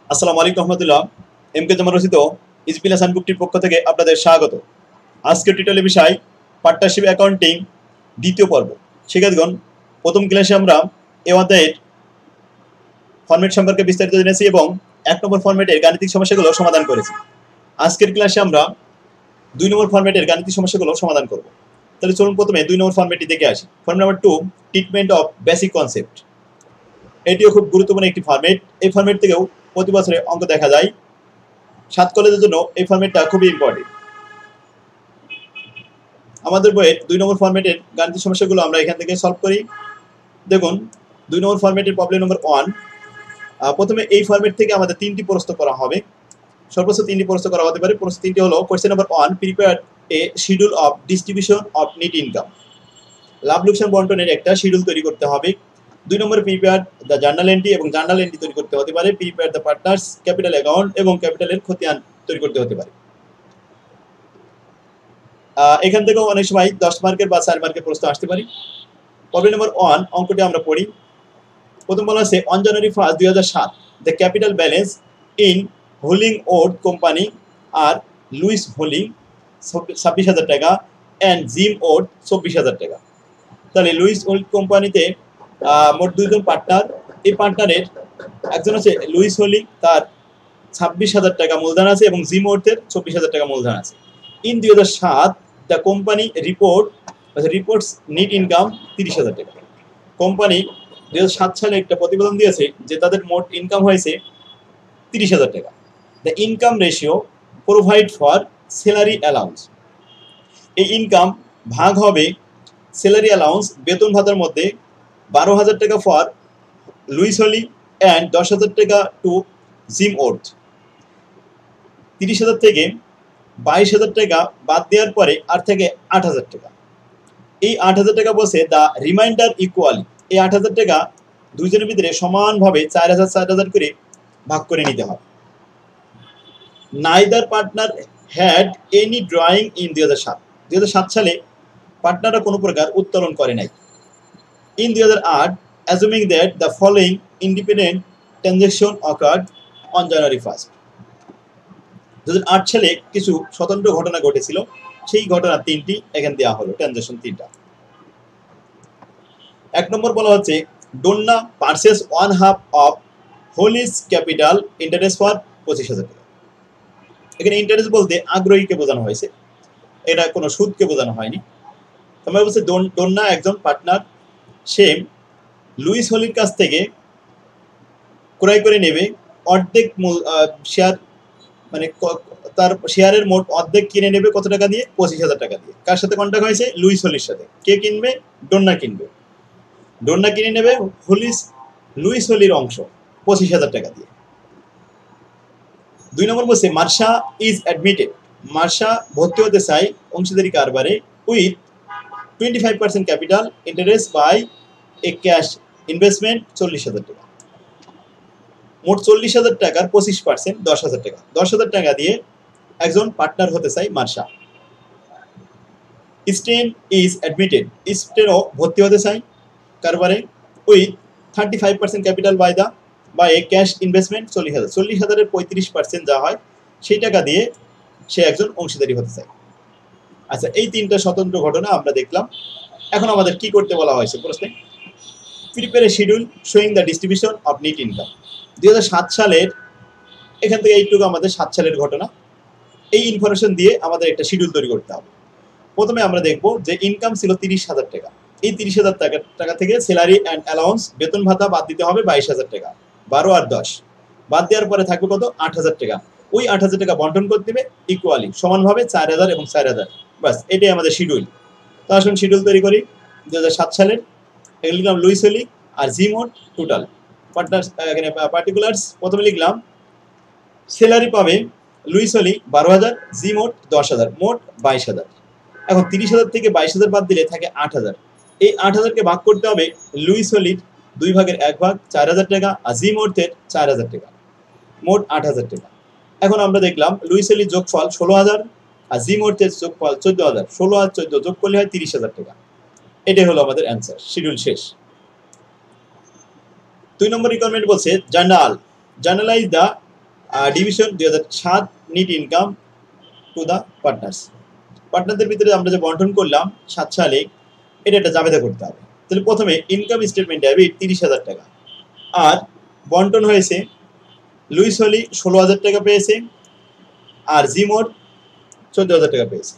আসসালামু আলাইকুম রহমতুল্লাহ। M K জামান রচিত ইজবিলাস হ্যান্ডবুকটির পক্ষ থেকে আপনাদের স্বাগত। আজকের টিউটোরিয়ালের বিষয় পার্টনারশিপ অ্যাকাউন্টিং দ্বিতীয় পর্ব। শিক্ষার্থীগণ, প্রথম ক্লাসে আমরা এই অধ্যায়ের ফরম্যাট সম্পর্কে বিস্তারিত জেনেছি এবং 1 নম্বর ফরম্যাটের গাণিতিক সমস্যাগুলো সমাধান করেছি। আজকের ক্লাসে আমরা 2 নম্বর ফরম্যাটের গাণিতিক সমস্যাগুলো সমাধান করব। তাহলে চলুন প্রথমে 2 নম্বর ফরম্যাটটি দেখে আসি। Format number 2, treatment of basic concept. এটিও খুব গুরুত্বপূর্ণ একটি ফরম্যাট। এই ফরম্যাট থেকেও প্রতি বছরে অঙ্ক দেখা যায়। 7 কলেজের জন্য এই ফরম্যাটটা খুবই ইম্পর্টেন্ট। আমাদের বইয়ের 2 নম্বর ফরম্যাটের গাণিতিক সমস্যাগুলো আমরা এখান থেকে সলভ করি। দেখুন, 2 নম্বর ফরম্যাটের প্রবলেম নম্বর 1। প্রথমে এই ফরম্যাট থেকে আমাদের 3টি প্রশ্ন করা হবে। সর্বোচ্চ 3টি প্রশ্ন করা হতে পারে। প্রশ্ন 3টি হলো: question number 1, prepare a schedule of distribution of net income. লাভ লোকসান বন্টনের একটা শিডিউল তৈরি করতে হবে। 2 নম্বরে প্রিপেয়ার দ্য জার্নাল এন্ট্রি, এবং জার্নাল এন্ট্রি তৈরি করতে হতে পারে। Prepare the partners capital account, এবং ক্যাপিটালের খতিয়ান তৈরি করতে হতে পারে। এখান থেকেও অনেক সময় 10 মার্কের বা 4 মার্কের প্রশ্ন আসতে পারে। প্রবলেম নম্বর 1 অঙ্কটি আমরা পড়ি। প্রথম বলা আছে, on January 1, 2007 the capital balance in Holling ওড কোম্পানি আর লুইস হোলিং 26,000 টাকা অ্যান্ড জিম ওড 24,000 টাকা। তাহলে লুইস হোল্ড কোম্পানিতে মোট 2 জন পার্টনার। এই পার্টনারের একজন আছে লুইস হোলিং, তার 26,000 টাকা মূলধন আছে, এবং জিম ওডের 24,000 টাকা মূলধন আছে। In 2007 the company reports net income 30,000 টাকা। কোম্পানি 2007 সালে একটা প্রতিবেদন দিয়েছে যে তাদের মোট ইনকাম হয়েছে 30,000 টাকা। The income ratio provide for salary allowance. এই ইনকাম ভাগ হবে স্যালারি অ্যালাউন্স বেতন ভাতার মধ্যে 12,000 টাকা ফর লুইস হোলি অ্যান্ড 10,000 টাকা টু জিম ওড। 30,000 থেকে 22,000 টাকা বাদ দেওয়ার পরে আর থেকে 8,000 টাকা। এই 8,000 টাকা বসে দ্য রিমাইন্ডার ইকুয়ালি। এই 8,000 টাকা দুইজনের ভিতরে সমানভাবে 4,000 করে ভাগ করে নিতে হবে। Neither partner had any drawing in 2007 সালে পার্টনাররা কোনো প্রকার উত্তোলন করে নাই। In 2008 অ্যাজুমিং that the following independent transaction occurred on January 1। 2008 সালে কিছু স্বতন্ত্র ঘটনা ঘটেছিল। সেই ঘটনা 3টি এখানে দেওয়া হলো, ট্রানজ্যাকশন 3টা। 1 নম্বর বলা হচ্ছে, Donna purchase 1/2 of Hollis capital interest for 25,000 টাকা। এখানে ইন্টারেস্ট বলতে আগ্রহীকে বোঝানো হয়েছে, এটা কোনো সুদকে বোঝানো হয়নি। তোমরা বলছে ডোন্না একজন পার্টনার, সে লুইস হোলির কাছ থেকে ক্রয় করে নেবে অর্ধেক শেয়ার, মানে তার শেয়ারের মোট অর্ধেক কিনে নেবে কত টাকা দিয়ে? 25,000 টাকা দিয়ে। কার সাথে কন্ট্যাক্ট হয়েছে? লুইস হোলির সাথে। কে কিনবে? ডোন্না কিনবে। ডোন্না কিনে নেবে লুইস হোলির অংশ 25,000 টাকা দিয়ে। 2 নম্বর বলছে, মার্শা ইজ অ্যাডমিটেড। মার্শা ভর্তি হতে চাই অংশীদারি কারবারে with 25% capital interest by a cash investment 40,000 টাকা। মোট 40,000 টাকার 25% 10,000 টাকা। 10,000 টাকা দিয়ে একজন পার্টনার হতে চাই মার্শা। Sten is admitted. স্টেনও ভর্তি হতে চাই কারবারে with 35% capital by a cash investment 40,000। 40,000 এর 35% যা হয় সেই টাকা দিয়ে সে একজন অংশীদারি হতে চায়। আচ্ছা, এই 3টা স্বতন্ত্র ঘটনা আমরা দেখলাম। এখন আমাদের কি করতে বলা হয়েছে প্রশ্নে? Prepare a schedule showing the distribution of net income. 2007 সালের, এখান থেকে এইটুকু আমাদের 7 সালের ঘটনা। এই ইনফরমেশন দিয়ে আমাদের একটা শিডিউল তৈরি করতে হবে। প্রথমে আমরা দেখব যে ইনকাম ছিল 30,000 টাকা। এই 30,000 টাকা থেকে স্যালারি অ্যান্ড অ্যালাউন্স বেতন ভাতা বাদ দিতে হবে 22,000 টাকা। 12 আর 10 বাদ দেওয়ার পরে থাকবে কত? 8,000 টাকা। ওই 8,000 টাকা বন্টন করতে দেবে ইকুয়ালি, সমানভাবে 4,000 এবং 4,000। বাস, এটাই আমাদের শিডিউল। তো আসুন শিডিউল তৈরি করি। 2007 সালের এখানে লিখলাম লুইস হোলি আর জি মোট টোটাল পার্টনার। এখানে পার্টিকুলার্স প্রথমে লিখলাম, স্যালারি পাবে লুইস হোলি 12,000, জি মোট 10,000, মোট 22,000। এখন 30,000 থেকে 22,000 বাদ দিলে থাকে 8,000। এই 8,000কে ভাগ করতে হবে লুইস হোলির 2 ভাগের 1 ভাগ 4,000 টাকা, আর জি মোটের 4,000 টাকা, মোট 8,000 টাকা। এখন আমরা দেখলাম লুইস হোলির যোগফল 16,000 আর জি মোটের যোগফল 14,000। 16 আর 14 যোগ করলে হয় 30,000 টাকা। এটাই হলো আমাদের অ্যান্সার। শিডিউল শেষ। 2 নম্বর রিকোয়ারমেন্ট বলছে, journalize the division 2007 net income to the partners. পার্টনারদের ভিতরে আমরা যে বন্টন করলাম 7 সালে, এটা একটা জাবেদা করতে হবে। তাহলে প্রথমে ইনকাম স্টেটমেন্ট ডেবিট 30,000 টাকা, আর বন্টন হয়েছে লুইস হলি 16,000 টাকা পেয়েছে, আর জিমোর 14,000 টাকা পেয়েছে।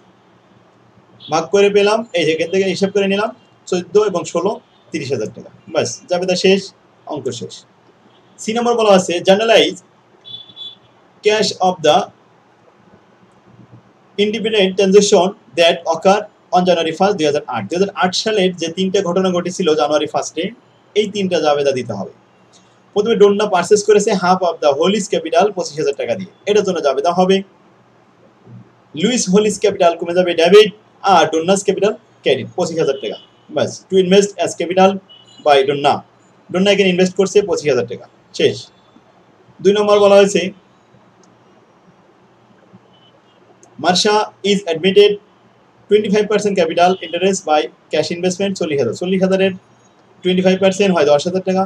ভাগ করে পেলাম, এই জায়গা থেকে হিসাব করে নিলাম 14 এবং 16 30,000 টাকা। বাস, জাবেদা শেষ, অঙ্ক শেষ। সি নম্বর বলা আছে journalise cash of the independent transaction that ochre on January 1, 2008। 2008 সালের যে 3টা ঘটনা ঘটেছিল জানুয়ারি 1-এ, এই 3টা জাবেদা দিতে হবে। প্রথমে ডোন্না পারচেজ করেছে হাফ অফ দ্য হোলিস ক্যাপিটাল 25,000 টাকা দিয়ে, এটার জন্য জাবেদা হবে লুইস হোলিস ক্যাপিটাল কমে যাবে ডেবিট, আর ডোন্নাস ক্যাপিটাল ক্রেডিট 25,000 টাকা। বাস, to invest as capital by Donna, Donna এখানে ইনভেস্ট করছে 25,000 টাকা, শেষ। 2 নম্বর বলা হয়েছে Marsha is admitted 25% capital interest by cash investment 40,000। 40,000 এর 25% হয় 10,000 টাকা।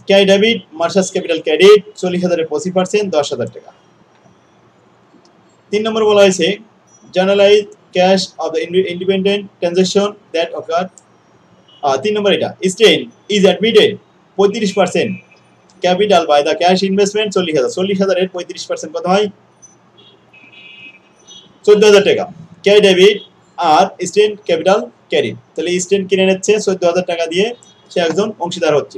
Cash debit Marsha's capital credit 40,000 এর 25% 10,000 টাকা। 3 নম্বর বলা হয়েছে journalize cash of the independent transaction that occur. 3 number এটা Sten is admitted 35% capital by the cash investment 40,000। 40,000 এর 35% কত হয়? 14,000 টাকা। ক্যাশ ডেবিট আর স্টেন ক্যাপিটাল ক্রেডিট, তাহলে স্টেন কিনে নিচ্ছে 14,000 টাকা দিয়ে, সে একজন অংশীদার হচ্ছে,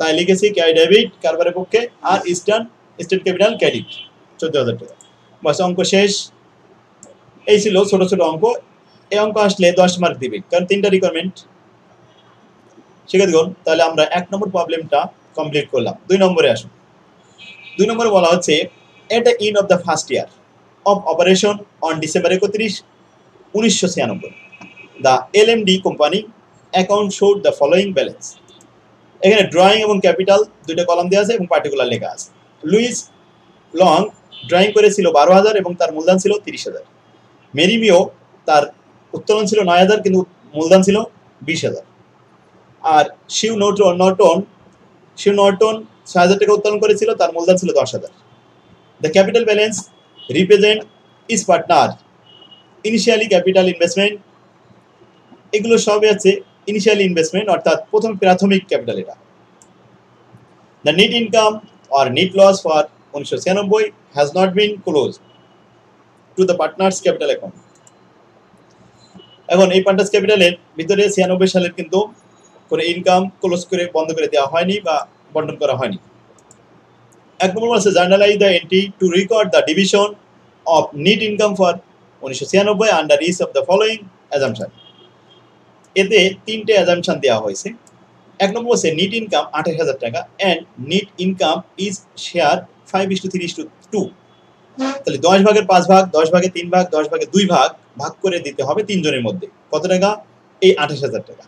তাই লিখেছি ক্যাশ ডেবিট কারবারের পক্ষে, আর স্টেন ক্যাপিটাল ক্রেডিট 14,000 টাকা। বাস, অঙ্ক শেষ। এই ছিল ছোট ছোট অঙ্ক। এই অঙ্ক আসলে 10 মার্ক দিবে, কারণ 3টা রিকোয়ারমেন্ট। শিক্ষার্থীগণ, তাহলে আমরা 1 নম্বর প্রবলেমটা কমপ্লিট করলাম। 2 নম্বরে আসুন। 2 নম্বরে বলা হচ্ছে at the end of the first year of operation on December 31, 1996, the LMD company account showed the following balance. এখানে ড্রয়িং এবং ক্যাপিটাল 2টা কলাম দেওয়া আছে এবং পার্টিকুলার লেখা আছে। লুইস লং ড্রয়িং করেছিল 12,000 এবং তার মূলধন ছিল 30,000। মেরিমিও তার উত্তোলন ছিল 9,000 কিন্তু মূলধন ছিল 20,000। আর শিউ নর্টন 6,000 টাকা উত্তোলন করেছিল, তার মূলধন ছিল 10,000। The capital balance represent is partner initially capital investment, এগুলো সবই আছে ইনিশিয়ালি ইনভেস্টমেন্ট, অর্থাৎ প্রথম প্রাথমিক ক্যাপিটাল এটা। The net income or net loss for 1996 has not been close to the partners capital account. এখন এই পার্টনার্স ক্যাপিটালের ভিতরে 96 সালের কিন্তু কোনো ইনকাম ক্লোজ করে বন্ধ করে দেওয়া হয়নি বা বন্টন করা হয়নি। 1 নম্বর আছে journalize the entry to record the division of net income for 1996 under each of the following assumption. এতে 3টে অ্যাজাম্পশন দেওয়া হয়েছে। 1 নম্বর হচ্ছে নেট ইনকাম 28,000 টাকা and net income is share 5:3:2। তাহলে 10 ভাগের 5 ভাগ, 10 ভাগের 3 ভাগ, 10 ভাগের 2 ভাগ ভাগ করে দিতে হবে 3 জনের মধ্যে। কত টাকা? এই 28,000 টাকা।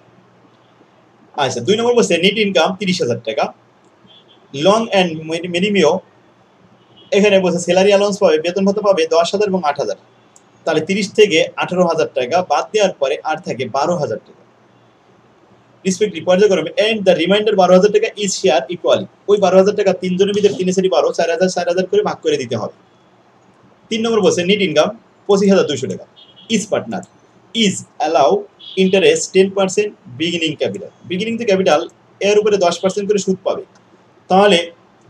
আচ্ছা, 2 নম্বর বলছে নেট ইনকাম 30,000 টাকা। লং অ্যান্ড মেরিমিও এখানে বলছে স্যালারি অ্যালাউন্স পাবে, বেতন ভাতা পাবে 10,000 এবং 8,000। তাহলে 30 থেকে 18,000 টাকা বাদ দেওয়ার পরে আর থাকে 12,000 টাকা রেসপেক্টিভ পর্যায়ক্রমে, এন্ড দ্য রিমাইন্ডার 12,000 টাকা ইজ শেয়ার ইকুয়ালি। ওই 12,000 টাকা 3 জনের ভিতরে 3 4 12, 4,000 4,000 করে ভাগ করে দিতে হবে। 3 নম্বর বলছে নেট ইনকাম 25,200 টাকা। Is partner is allow interest 10% beginning capital. Beginning to capital এর উপরে 10% করে সুদ পাবে। তাহলে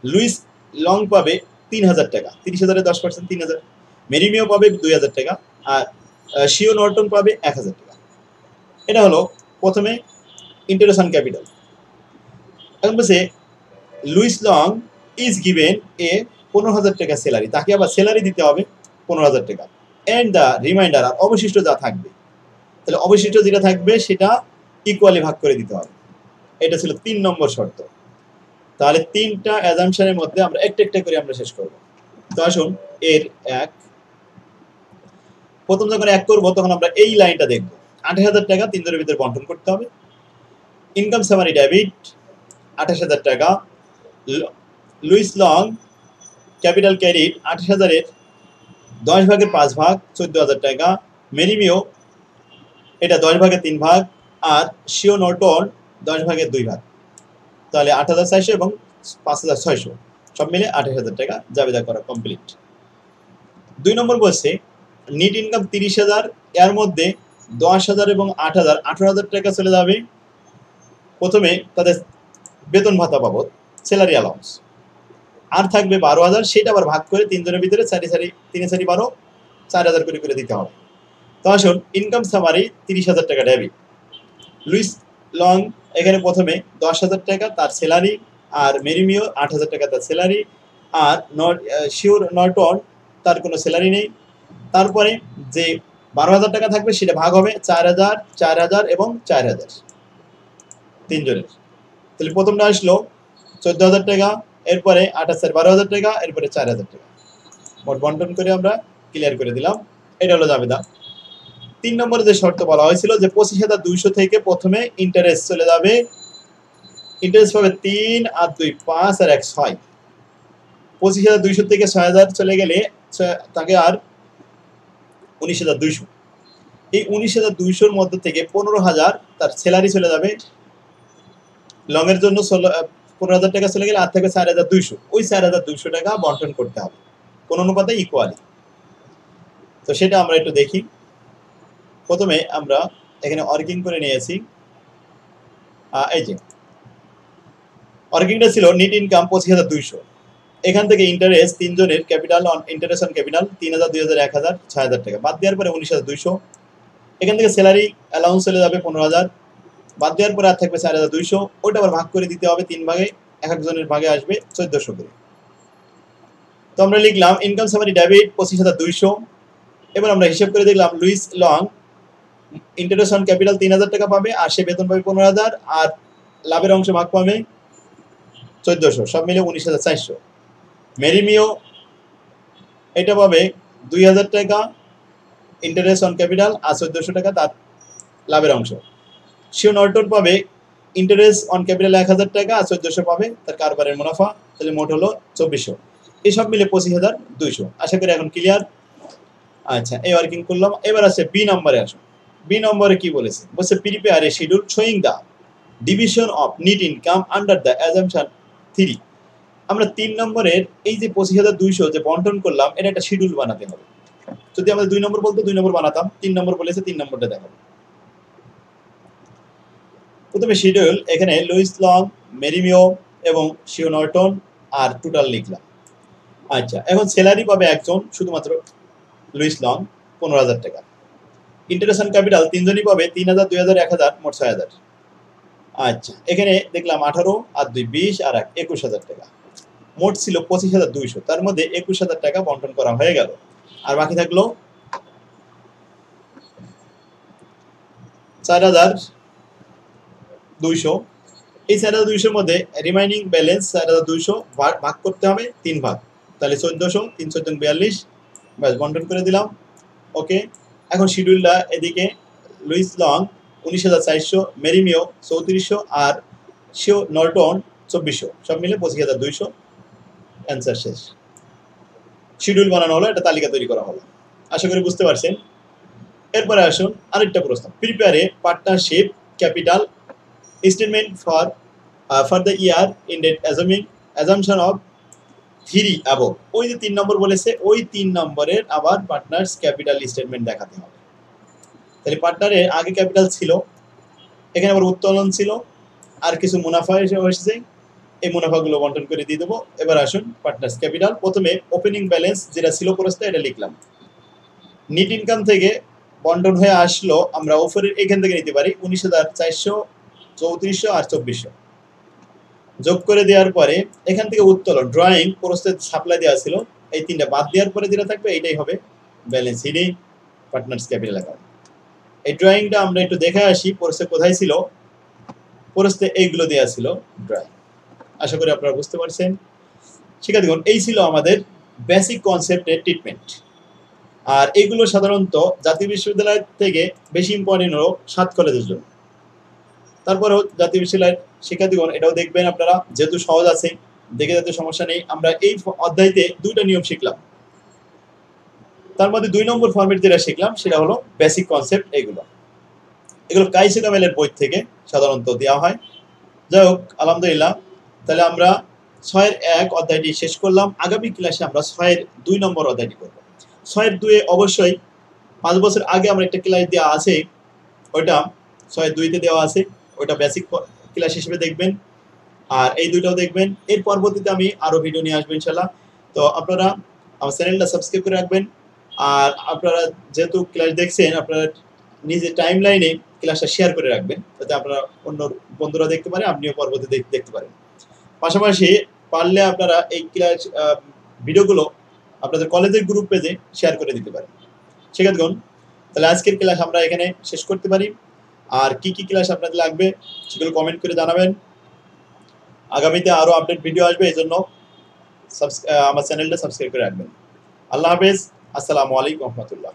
লুইস লং পাবে 3,000 টাকা, 30,000 এর 10% 3,000। মেরিমিও পাবে 2,000 টাকা, আর শিও নর্টন পাবে 1,000 টাকা। এটা হলো প্রথমে ইন্টারেস্ট অন ক্যাপিটাল। এখন বলছে Luis long is given a 15,000 টাকা স্যালারি, তাকে আবার স্যালারি দিতে হবে 15,000 টাকা, এন্ড দ্য রিমাইন্ডার, আর অবশিষ্ট যা থাকবে, তাহলে অবশিষ্ট যেটা থাকবে সেটা ইকুয়ালি ভাগ করে দিতে হবে। এটা ছিল 3 নম্বর শর্ত। তাহলে 3টা অ্যাজাম্পশনের মধ্যে আমরা একটা একটা করে আমরা শেষ করব। তো আসুন এর 1 প্রথম যখন 1 করব তখন আমরা এই লাইনটা দেখব। 28,000 টাকা 3 জনের ভিতরে বন্টন করতে হবে। ইনকাম সামারি ডেবিট 28,000 টাকা। লুইস লং ক্যাপিটাল ক্রেডিট 28,000 এর 10 ভাগের 5 ভাগ 14,000 টাকা। মেরিমিও এটা 10 ভাগের 3 ভাগ, আর শিও নর্টন 10 ভাগের 2 ভাগ। তাহলে 8,400 এবং 5,600 সব মিলে 28,000 টাকা জাবেদা করা কমপ্লিট। 2 নম্বর বলছে নেট ইনকাম 30,000, এর মধ্যে 10,000 এবং 8,000 18,000 টাকা চলে যাবে প্রথমে তাদের বেতন ভাতা বাবদ স্যালারি অ্যালাউন্স, আর থাকবে 12,000, সেটা আবার ভাগ করে তিনজনের ভিতরে 4 12 4,000 করে দিতে হবে। তো আসুন ইনকাম সামারি 30,000 টাকা ডেবিট। লুইস লং এখানে প্রথমে 10,000 টাকা তার স্যালারি, আর মেরিমিও 8,000 টাকা তার স্যালারি, আর শিওর নর্টন তার কোনো স্যালারি নেই। তারপরে যে 12,000 টাকা থাকবে সেটা ভাগ হবে 4,000 4,000 এবং 4,000 তিনজনের। তাহলে প্রথমটা আসলো 14,000 টাকা, এরপরে 28 12,000 টাকা, এরপরে 4,000 টাকা, মোট বন্টন করে আমরা ক্লিয়ার করে দিলাম। এটা হলো জাবেদা। 3 নম্বরে যে শর্ত বলা হয়েছিল যে 25,200 থেকে প্রথমে ইন্টারেস্ট চলে যাবে, ইন্টারেস্ট পাবে 3 আর 2 5 আর 1 6। 25,200 থেকে 6,000 চলে গেলে তাকে আর 19,200। এই 19,200-র মধ্যে থেকে 15,000 তার স্যালারি চলে যাবে, লং এর জন্য 15,000 টাকা চলে গেলে আর থাকবে 4,200। ওই 4,200 টাকা বন্টন করতে হবে কোন অনুপাতে ইকুয়ালি। তো সেটা আমরা একটু দেখি। প্রথমে আমরা এখানে ওয়ার্কিং করে নিয়েছি। এই যে ওয়ার্কিংটা ছিল নেট ইনকাম 25,200, এখান থেকে ইন্টারেস্ট তিনজনের capital on interest on capital 3,000 2,000 1,000 6,000 টাকা বাদ দেওয়ার পরে 19,200। এখান থেকে স্যালারি অ্যালাউন্স চলে যাবে 15,000, বাদ দেওয়ার পরে আর থাকবে 4,200। ওটা আবার ভাগ করে দিতে হবে 3 ভাগে, এক একজনের ভাগে আসবে 1400 করে। তো আমরা লিখলাম ইনকাম সামারি ডেবিট 25,200। এবার আমরা হিসাব করে দেখলাম Lewis Long interest on capital 3,000 টাকা পাবে, আর সে বেতন পাবে 15,000, আর লাভের অংশ ভাগ পাবে 1400, সব মিলে 19,400। মেরিমিও এটা পাবে 2,000 টাকা ইন্টারেস্ট অন ক্যাপিটাল আর 1400 টাকা তার লাভের অংশ। শিও নর্টন পাবে ইন্টারেস্ট অন ক্যাপিটাল 1,000 টাকা আর 1400 পাবে তার কারবারের মুনাফা, তাহলে মোট হলো 2400। এই সব মিলে 25,200। আশা করি এখন ক্লিয়ার। আচ্ছা, এই ওয়ার্কিং করলাম। এবার আছে বি নম্বরে আসো। বি নম্বরে কি বলেছে? বলছে prepare a schedule showing the division of net income under the assumption 3। আমরা 3 নম্বরের এই যে 25,200 যে বন্টন করলাম, এটা একটা শিডিউল বানাতে হবে। যদি আমাদের 2 নম্বর বলতো 2 নম্বর বানাতাম, 3 নম্বর বলেছে 3 নম্বরটা দেখাবো। প্রথমে শিডিউল, এখানে লুইস লং, মেরিমিও এবং শিও নর্টন আর টোটাল লিখলাম। আচ্ছা, এখন স্যালারি পাবে একজন শুধুমাত্র লুইস লং 15,000 টাকা। ইন্টারেস্ট অন ক্যাপিটাল তিনজনই পাবে 3,000 2,000 1,000 মোট 6,000। আচ্ছা, এখানে দেখলাম 18 আর 2 20 আর 1 21,000 টাকা, মোট ছিল 25,200। তার মধ্যে 21,000 টাকা বন্টন করা হয়ে গেল, আর বাকি থাকলো 4,200। এই 4,200-র মধ্যে রিমাইনিং ব্যালেন্স 4,200 ভাগ করতে হবে 3 ভাগ, তাহলে 1400 3 14 42, ব্যাস বন্টন করে দিলাম। ওকে, এখন শিডিউলটা এদিকে লুইস লং 19,400, মেরিমিও 3400 আর শিও নর্টন 2400, সব মিলে 25,200। অ্যান্সার শেষ। শিডিউল বানানো হলো, একটা তালিকা তৈরি করা হলো। আশা করি বুঝতে পারছেন। এরপরে আসুন আরেকটা প্রশ্ন। Prepare a partnership capital statement for the year ended assumption of 3 above. ওই যে 3 নম্বর বলেছে, ওই 3 নম্বরের আবার পার্টনার্স ক্যাপিটাল স্টেটমেন্ট দেখাতে হবে। তাহলে পার্টনারের আগে ক্যাপিটাল ছিল, এখানে আবার উত্তোলন ছিল, আর কিছু মুনাফা এসেছে, এই মুনাফাগুলো বন্টন করে দিয়ে দেবো। এবার আসুন পার্টনার্স ক্যাপিটাল। প্রথমে ওপেনিং ব্যালেন্স যেটা ছিল প্রস্তাবে, এটা লিখলাম। নেট ইনকাম থেকে বন্টন হয়ে আসলো, আমরা উপরের এখান থেকে নিতে পারি 19,400 3400 আর 2400 যোগ করে দেওয়ার পরে এখান থেকে উত্তোলন ড্রয়িং প্রস্তাব সাপ্লাই দেওয়া ছিল, এই 3টা বাদ দেওয়ার পরে যেটা থাকবে এটাই হবে ব্যালেন্স হিডে পার্টনার্স ক্যাপিটাল অ্যাকাউন্ট। এই ড্রয়িংটা আমরা একটু দেখে আসি প্রস্তাব কোথায় ছিল। প্রস্তাবে এইগুলো দেওয়া ছিল ড্রয়িং। আশা করি আপনারা বুঝতে পারছেন। শিক্ষার্থীগণ, এই ছিল আমাদের বেসিক কনসেপ্টের ট্রিটমেন্ট। আর এইগুলো সাধারণত জাতীয় বিশ্ববিদ্যালয় থেকে বেশি ইম্পর্টেন্ট হলো 7 কলেজের জন্য। তারপরেও জাতীয় বিশ্ববিদ্যালয়ের শিক্ষার্থীগণ এটাও দেখবেন আপনারা, যেহেতু সহজ আছে, দেখে যাতে সমস্যা নেই। আমরা এই অধ্যায়তে 2টা নিয়ম শিখলাম, তার মধ্যে 2 নম্বর ফর্মেট যেটা শিখলাম সেটা হলো বেসিক কনসেপ্ট। এগুলো কাইসে কামেলের বই থেকে সাধারণত দেওয়া হয়। যাই হোক, আলহামদুলিল্লাহ। তাহলে আমরা 6 এর 1 অধ্যায়টি শেষ করলাম। আগামী ক্লাসে আমরা 6 এর 2 নম্বর অধ্যায়টি করব। 6 এর 2 এ অবশ্যই 5 বছর আগে আমরা একটা ক্লাস দেওয়া আছে, ওইটা 6 এর 2 তে দেওয়া আছে, ওইটা বেসিক ক্লাস হিসেবে দেখবেন। আর এই দুইটাও দেখবেন। এর পরবর্তীতে আমি আরো ভিডিও নিয়ে আসবো ইনশাআল্লাহ। তো আপনারা আমার চ্যানেলটা সাবস্ক্রাইব করে রাখবেন। আর আপনারা যেহেতু ক্লাস দেখছেন, আপনারা নিজের টাইমলাইনে ক্লাসটা শেয়ার করে রাখবেন, যাতে আপনারা অন্য বন্ধুরা দেখতে পারে, আপনিও পরবর্তীতে দেখতে পারেন। পাশাপাশি পারলে আপনারা এই ক্লাস ভিডিওগুলো আপনাদের কলেজের গ্রুপ পেজে শেয়ার করে দিতে পারেন। শিক্ষার্থীগণ, তাহলে আজকের ক্লাস আমরা এখানে শেষ করতে পারি। আর কি কি ক্লাস আপনাদের লাগবে সেগুলো কমেন্ট করে জানাবেন। আগামীতে আরো আপডেট ভিডিও আসবে, এজন্য আমার চ্যানেলটা সাবস্ক্রাইব করে রাখবেন। আল্লাহ হাফেজ। আসসালামু আলাইকুম রহমতুল্লাহ।